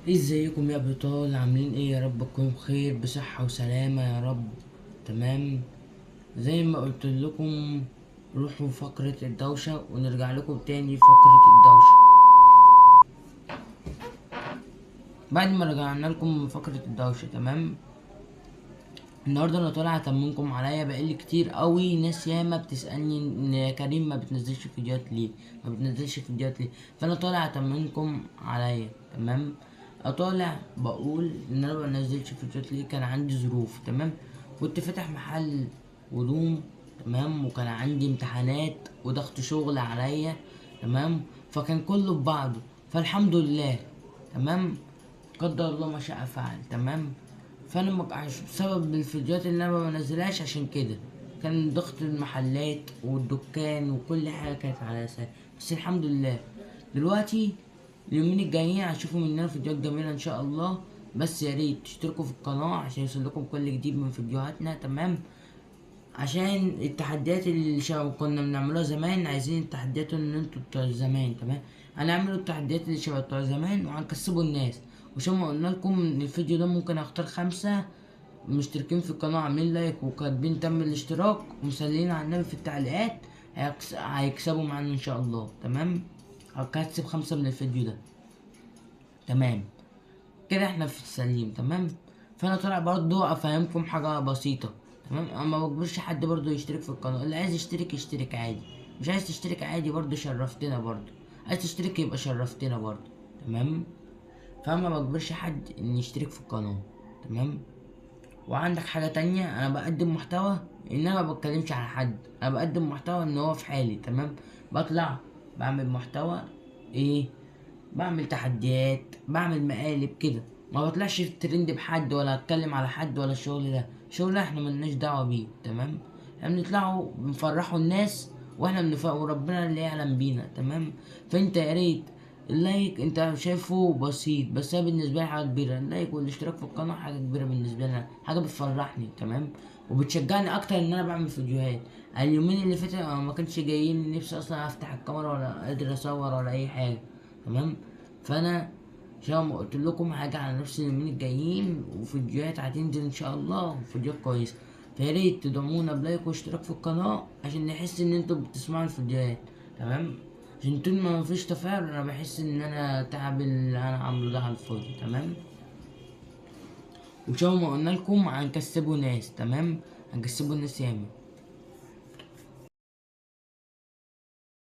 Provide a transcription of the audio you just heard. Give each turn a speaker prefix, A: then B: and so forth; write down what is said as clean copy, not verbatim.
A: ازيكم يا ابطال؟ عاملين ايه؟ يا رب تكونوا بخير بصحة وسلامة يا رب. تمام. زي ما قلت لكم، روحوا فقرة الدوشة ونرجع لكم تاني فقرة الدوشة. بعد ما رجعنا لكم من فقرة الدوشة، تمام. النهارده انا طالع اطمنكم عليا. بقالي كتير قوي ناس ياما بتسالني ان كريم ما بتنزلش فيديوهات ليه، ما بتنزلش فيديوهات ليه. فانا طالع اطمنكم عليا، تمام. اطالع بقول ان انا ما بنزلش فيديوهات ليه. كان عندي ظروف، تمام. كنت فاتح محل هدوم، تمام. وكان عندي امتحانات وضغط شغل عليا، تمام. فكان كله في بعضه. فالحمد لله، تمام. قدر الله ما شاء فعل، تمام. فانا بسبب الفيديوهات اللي انا ما بنزلهاش، عشان كده كان ضغط المحلات والدكان وكل حاجه كانت على اساس. بس الحمد لله دلوقتي اليومين الجايين هتشوفوا مننا فيديوهات جميله ان شاء الله. بس يا ريت تشتركوا في القناه عشان يوصلكم كل جديد من فيديوهاتنا، تمام. عشان التحديات اللي كنا بنعملوها زمان، عايزين التحديات اللي انتوا بتوع زمان، تمام. هنعملوا التحديات اللي شبه بتوع زمان وهنكسبوا الناس. وعشان ما قلنا لكم ان الفيديو ده ممكن اختار 5 مشتركين في القناة عاملين لايك وكاتبين تم الاشتراك ومسلين على النبي في التعليقات، هيكسبوا معانا ان شاء الله، تمام. هكسب 5 من الفيديو ده، تمام. كده احنا في السليم، تمام. فانا طالع برضو افهمكم حاجه بسيطه، تمام. انا ما بجبرش حد برضو يشترك في القناه. اللي عايز يشترك يشترك عادي، مش عايز تشترك عادي برضو شرفتنا برضو. عايز تشترك يبقى شرفتنا برضو، تمام. فما بجبرش حد ان يشترك في القناه، تمام. وعندك حاجه تانية، انا بقدم محتوى ان انا ما بتكلمش على حد. انا بقدم محتوى ان هو في حالي، تمام. بطلع بعمل محتوى، ايه، بعمل تحديات، بعمل مقالب كده. ما بطلعش في الترند بحد ولا اتكلم على حد ولا الشغل ده. الشغل ده احنا ملناش دعوه بيه، تمام. احنا بنطلعوا بنفرحوا الناس واحنا بنفرح وربنا اللي يعلم بينا، تمام. فانت يا ريت اللايك انت شايفه بسيط، بس انا بالنسبه لي حاجه كبيره. اللايك والاشتراك في القناه حاجه كبيره بالنسبه لي، حاجه بتفرحني، تمام. وبتشجعني اكتر ان انا بعمل فيديوهات. اليومين اللي فاتوا انا ما كانش جايين نفسي اصلا افتح الكاميرا ولا قادر اصور ولا اي حاجه، تمام. فانا عشان ما قلت لكم حاجه على نفس اليومين الجايين وفيديوهات هتنزل ان شاء الله، وفيديوهات كويسه. فياريت تدعمونا بلايك واشتراك في القناه عشان نحس ان انتوا بتسمعوا الفيديوهات، تمام. عشان طول ما مفيش تفاعل انا بحس ان انا تعب اللي انا عامله ده على الفاضي، تمام. وشو ما قلنا لكم هنكسبوا ناس، تمام. هنكسبوا الناس ياما.